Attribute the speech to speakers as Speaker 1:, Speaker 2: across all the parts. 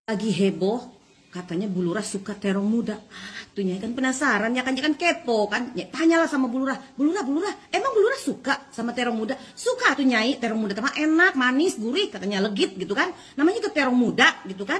Speaker 1: Lagi heboh, katanya Bu Lurah suka terong muda. Tuh Nyai kan penasaran, ya kan kepo kan. Nyai tanyalah sama Bu Lurah, emang Bu Lurah suka sama terong muda? Suka tuh Nyai, terong muda mah enak, manis, gurih, katanya legit gitu kan. Namanya juga terong muda gitu kan.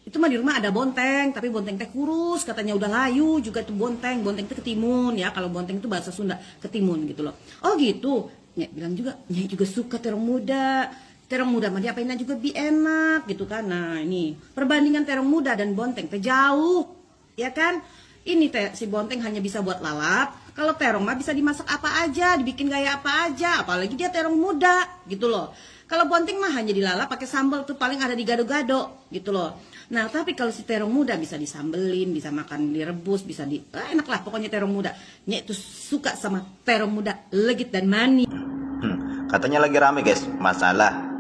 Speaker 1: Itu mah di rumah ada bonteng, tapi bonteng teh kurus, katanya udah layu juga tuh bonteng teh ketimun ya. Kalau bonteng itu bahasa Sunda, ketimun gitu loh. Oh gitu. Nyai bilang juga, Nyai juga suka terong muda. Terong muda mah diapainnya juga lebih enak gitu kan. Nah ini perbandingan terong muda dan bonteng teh jauh ya kan. Ini teh si bonteng hanya bisa buat lalap, kalau terong mah bisa dimasak apa aja, dibikin gaya apa aja, apalagi dia terong muda gitu loh. Kalau bonteng mah hanya dilalap pakai sambal tuh paling ada di gado-gado gitu loh. Nah tapi kalau si terong muda bisa disambelin, bisa makan direbus, bisa enak lah pokoknya terong muda. Nya itu suka sama terong muda legit dan manis.
Speaker 2: Katanya lagi rame guys masalah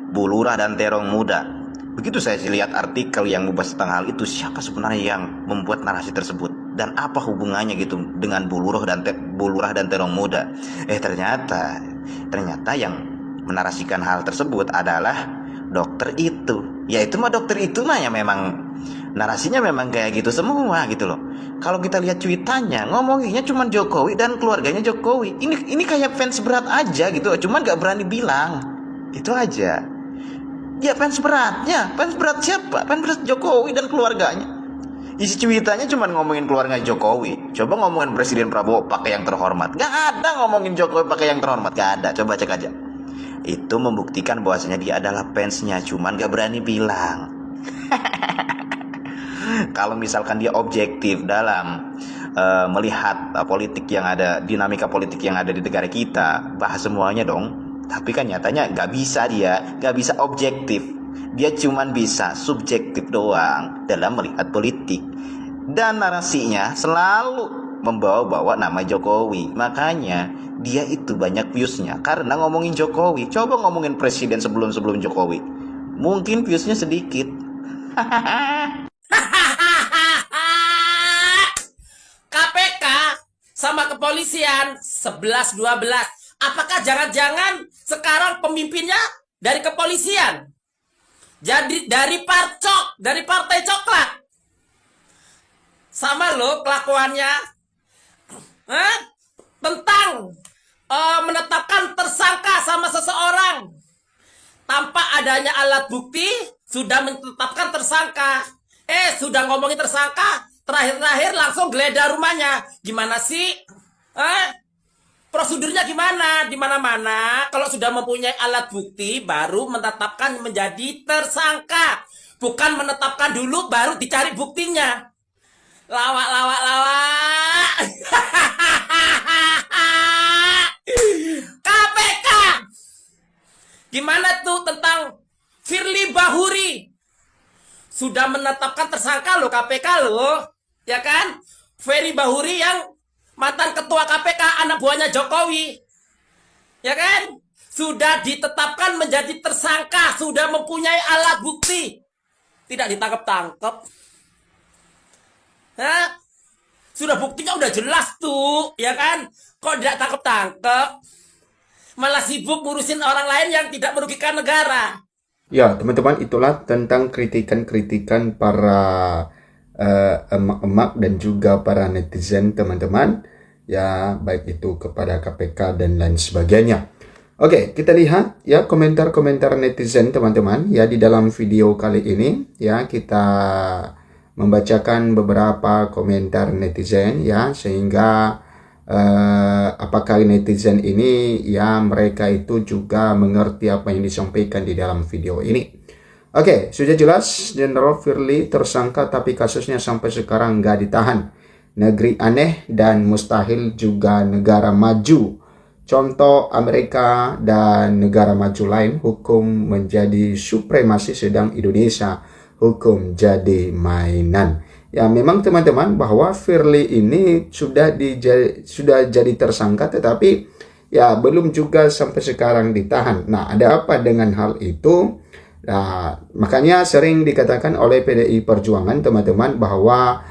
Speaker 2: Bu Lurah dan terong muda. Begitu saya lihat artikel yang membahas tentang hal itu, siapa sebenarnya yang membuat narasi tersebut dan apa hubungannya gitu dengan Bu Lurah dan terong muda. Ternyata yang menarasikan hal tersebut adalah dokter itu. Ya itu mah dokter itu mah ya memang narasinya memang kayak gitu semua gitu loh. Kalau kita lihat cuitannya ngomonginnya cuma Jokowi dan keluarganya Jokowi. Ini kayak fans berat aja gitu, cuman gak berani bilang. Itu aja. Ya fans beratnya, fans berat siapa? Fans berat Jokowi dan keluarganya. Isi cuitannya cuma ngomongin keluarga Jokowi. Coba ngomongin Presiden Prabowo pakai yang terhormat. Gak ada ngomongin Jokowi pakai yang terhormat, gak ada. Coba cek aja. Itu membuktikan bahwasanya dia adalah fansnya, cuman gak berani bilang. Kalau misalkan dia objektif dalam melihat politik yang ada, dinamika politik yang ada di negara kita, bahas semuanya dong. Tapi kan nyatanya nggak bisa objektif. Dia cuman bisa subjektif doang dalam melihat politik. Dan narasinya selalu membawa-bawa nama Jokowi. Makanya dia itu banyak viewsnya karena ngomongin Jokowi. Coba ngomongin presiden sebelum Jokowi, mungkin viewsnya sedikit.
Speaker 3: KPK sama kepolisian 11-12. Apakah jangan-jangan sekarang pemimpinnya dari kepolisian? Jadi dari partai coklat. Sama loh kelakuannya. Tentang menetapkan tersangka sama seseorang tanpa adanya alat bukti sudah menetapkan tersangka. Sudah ngomongin tersangka, terakhir langsung geledah rumahnya. Gimana sih? Prosedurnya gimana? Di mana-mana kalau sudah mempunyai alat bukti baru menetapkan menjadi tersangka. Bukan menetapkan dulu baru dicari buktinya. Lawak. KPK. Gimana tuh tentang Firly Bahuri? Sudah menetapkan tersangka loh KPK loh. Ya kan? Firly Bahuri yang mantan ketua KPK, anak buahnya Jokowi. Ya kan? Sudah ditetapkan menjadi tersangka, sudah mempunyai alat bukti. Tidak ditangkap-tangkap. Sudah buktinya udah jelas tuh, ya kan? Kok tidak tangkap-tangkap? Malah sibuk ngurusin orang lain yang tidak merugikan negara.
Speaker 4: Ya, teman-teman, itulah tentang kritikan-kritikan para emak-emak dan juga para netizen teman-teman ya, baik itu kepada KPK dan lain sebagainya. Oke, kita lihat ya komentar-komentar netizen teman-teman ya di dalam video kali ini ya, kita membacakan beberapa komentar netizen ya, sehingga apakah netizen ini ya mereka itu juga mengerti apa yang disampaikan di dalam video ini. Oke, sudah jelas Jenderal Firly tersangka tapi kasusnya sampai sekarang nggak ditahan. Negeri aneh dan mustahil juga negara maju. Contoh Amerika dan negara maju lain hukum menjadi supremasi, sedang Indonesia hukum jadi mainan. Ya memang teman-teman bahwa Firly ini sudah jadi tersangka tetapi ya belum juga sampai sekarang ditahan. Nah ada apa dengan hal itu? Nah, makanya sering dikatakan oleh PDI Perjuangan teman-teman bahwa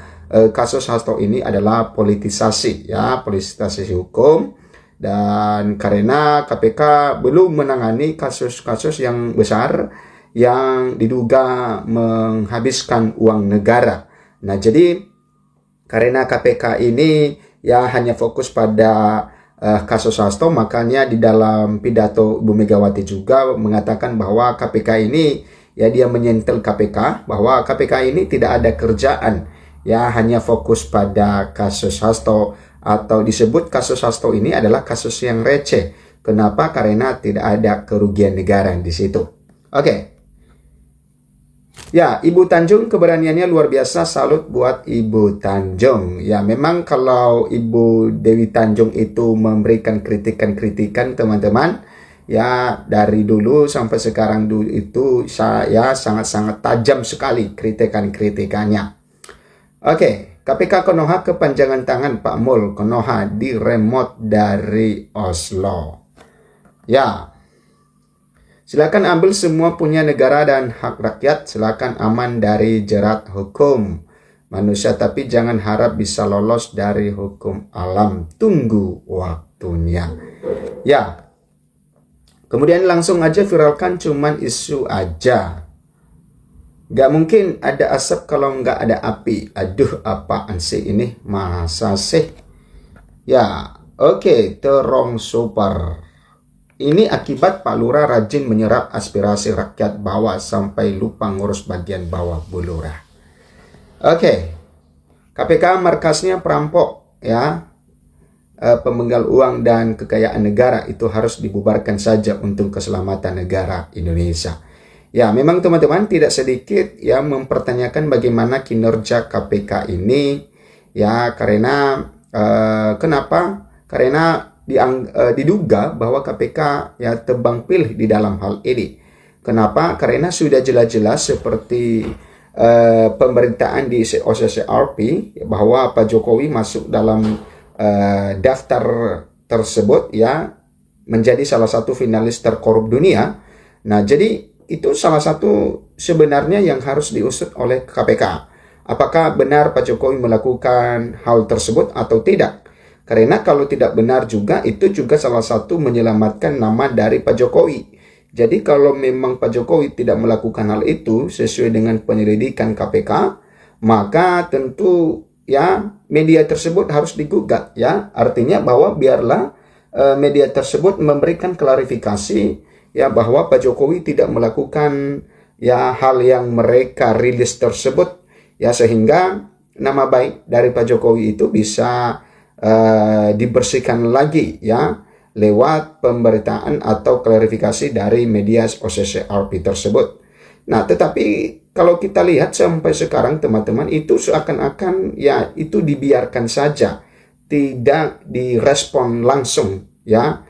Speaker 4: kasus Hasto ini adalah politisasi ya, politisasi hukum, dan karena KPK belum menangani kasus-kasus yang besar yang diduga menghabiskan uang negara. Nah, jadi karena KPK ini ya hanya fokus pada kasus Hasto, makanya di dalam pidato Ibu Megawati juga mengatakan bahwa KPK ini ya dia menyentil KPK bahwa KPK ini tidak ada kerjaan, ya hanya fokus pada kasus Hasto, atau disebut kasus Hasto ini adalah kasus yang receh. Kenapa? Karena tidak ada kerugian negara di situ. Oke. Ya, Ibu Tanjung keberaniannya luar biasa, salut buat Ibu Tanjung. Ya, memang kalau Ibu Dewi Tanjung itu memberikan kritikan-kritikan teman-teman, ya dari dulu sampai sekarang dulu itu saya sangat-sangat tajam sekali kritikan-kritikannya. Oke, KPK Konoha kepanjangan tangan Pak Mul Konoha di remote dari Oslo. Ya. Silakan ambil semua punya negara dan hak rakyat, silakan aman dari jerat hukum manusia, tapi jangan harap bisa lolos dari hukum alam. Tunggu waktunya. Ya. Kemudian langsung aja viralkan, cuman isu aja. Gak mungkin ada asap kalau nggak ada api. Aduh, apaan sih ini? Masa sih? Ya, oke, terong super. Ini akibat Pak Lurah rajin menyerap aspirasi rakyat bawah sampai lupa ngurus bagian bawah Bu Lurah. Oke. KPK markasnya perampok, ya. Pemenggal uang dan kekayaan negara itu harus dibubarkan saja untuk keselamatan negara Indonesia. Ya, memang teman-teman tidak sedikit yang mempertanyakan bagaimana kinerja KPK ini, ya, karena kenapa? Karena diduga bahwa KPK ya tebang pilih di dalam hal ini. Kenapa? Karena sudah jelas-jelas seperti pemberitaan di OCCRP bahwa Pak Jokowi masuk dalam daftar tersebut, ya, menjadi salah satu finalis terkorup dunia. Nah, jadi itu salah satu sebenarnya yang harus diusut oleh KPK. Apakah benar Pak Jokowi melakukan hal tersebut atau tidak? Karena kalau tidak benar juga, itu juga salah satu menyelamatkan nama dari Pak Jokowi. Jadi kalau memang Pak Jokowi tidak melakukan hal itu sesuai dengan penyelidikan KPK, maka tentu ya media tersebut harus digugat, ya. Artinya bahwa biarlah media tersebut memberikan klarifikasi, ya, bahwa Pak Jokowi tidak melakukan ya hal yang mereka rilis tersebut, ya, sehingga nama baik dari Pak Jokowi itu bisa dibersihkan lagi, ya, lewat pemberitaan atau klarifikasi dari media OCCRP tersebut. Nah, tetapi kalau kita lihat sampai sekarang teman-teman, itu seakan-akan ya itu dibiarkan saja, tidak direspon langsung, ya.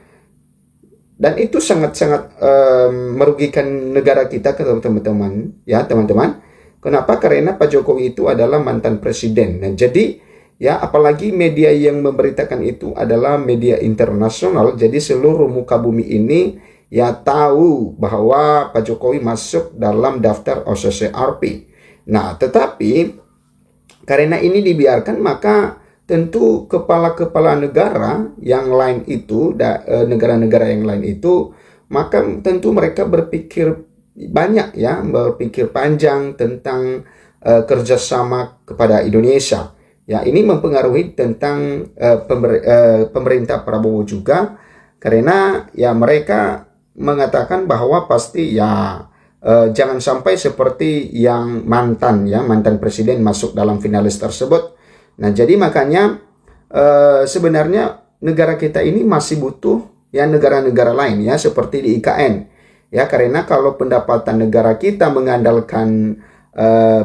Speaker 4: Dan itu sangat-sangat merugikan negara kita, teman-teman, ya, teman-teman. Kenapa? Karena Pak Jokowi itu adalah mantan presiden. Nah, jadi ya, apalagi media yang memberitakan itu adalah media internasional. Jadi seluruh muka bumi ini ya tahu bahwa Pak Jokowi masuk dalam daftar OCCRP. Nah, tetapi karena ini dibiarkan, maka tentu kepala-kepala negara yang lain itu, negara-negara yang lain itu, maka tentu mereka berpikir banyak, ya, berpikir panjang tentang kerjasama kepada Indonesia. Ya, ini mempengaruhi tentang pemerintah Prabowo juga, karena ya mereka mengatakan bahwa pasti ya jangan sampai seperti yang mantan presiden masuk dalam finalis tersebut. Nah, jadi makanya sebenarnya negara kita ini masih butuh ya negara-negara lain, ya, seperti di IKN, ya, karena kalau pendapatan negara kita mengandalkan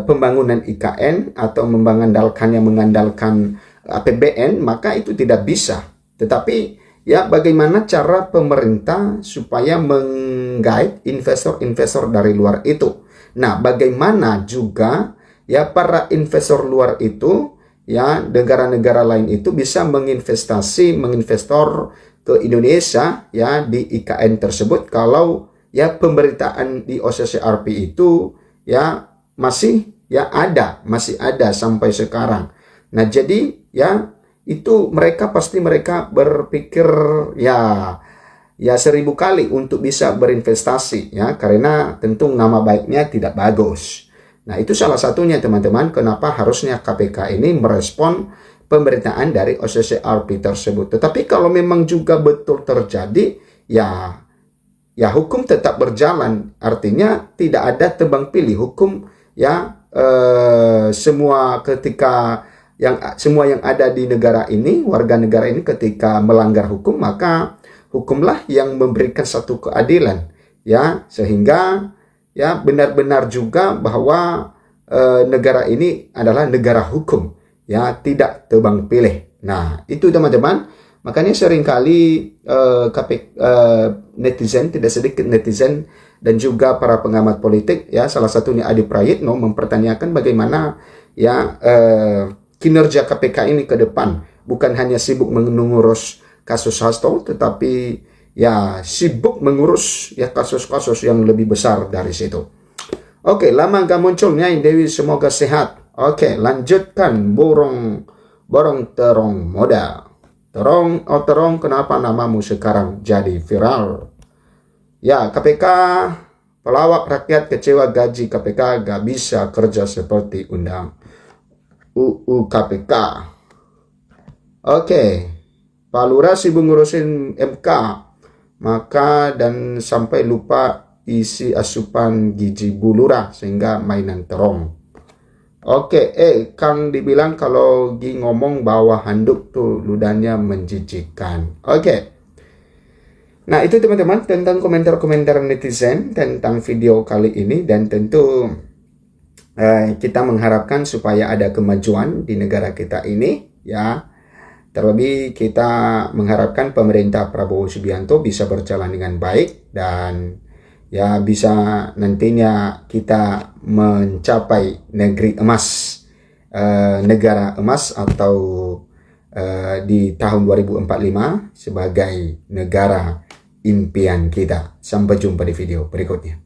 Speaker 4: pembangunan IKN atau mengandalkan APBN, maka itu tidak bisa. Tetapi ya bagaimana cara pemerintah supaya menggait investor-investor dari luar itu. Nah, bagaimana juga ya para investor luar itu, ya, negara-negara lain itu bisa menginvestor ke Indonesia, ya, di IKN tersebut, kalau ya pemberitaan di OCCRP itu ya masih ada sampai sekarang. Nah, jadi ya itu mereka pasti berpikir ya ya 1000 kali untuk bisa berinvestasi ya, karena tentu nama baiknya tidak bagus. Nah, itu salah satunya teman-teman kenapa harusnya KPK ini merespon pemberitaan dari OCCRP tersebut. Tetapi kalau memang juga betul terjadi, ya hukum tetap berjalan. Artinya tidak ada tebang pilih hukum ya, semua yang ada di negara ini, warga negara ini ketika melanggar hukum, maka hukumlah yang memberikan satu keadilan ya, sehingga ya benar-benar juga bahwa negara ini adalah negara hukum ya, tidak tebang pilih. Nah, itu teman-teman, makanya seringkali netizen, tidak sedikit netizen dan juga para pengamat politik ya, salah satunya Adi Prayitno mempertanyakan bagaimana ya kinerja KPK ini ke depan, bukan hanya sibuk mengurus kasus Hasto, tetapi ya sibuk mengurus ya kasus-kasus yang lebih besar dari situ. Oke, lama gak muncul Nyai Dewi, semoga sehat. Oke, lanjutkan borong terong modal. Terong, kenapa namamu sekarang jadi viral? Ya, KPK, pelawak rakyat kecewa gaji KPK gak bisa kerja seperti undang UU KPK. Oke, Pak Lurah sibuk ngurusin MK, maka dan sampai lupa isi asupan gizi Bu Lurah sehingga mainan terong. Oke, Kang dibilang kalau ngomong bawah handuk tuh ludahnya menjijikan. Oke. Nah, itu teman-teman tentang komentar-komentar netizen tentang video kali ini, dan tentu kita mengharapkan supaya ada kemajuan di negara kita ini ya. Terlebih kita mengharapkan pemerintah Prabowo Subianto bisa berjalan dengan baik dan ya bisa nantinya kita mencapai negeri emas, negara emas, atau di tahun 2045 sebagai negara impian kita. Sampai jumpa di video berikutnya.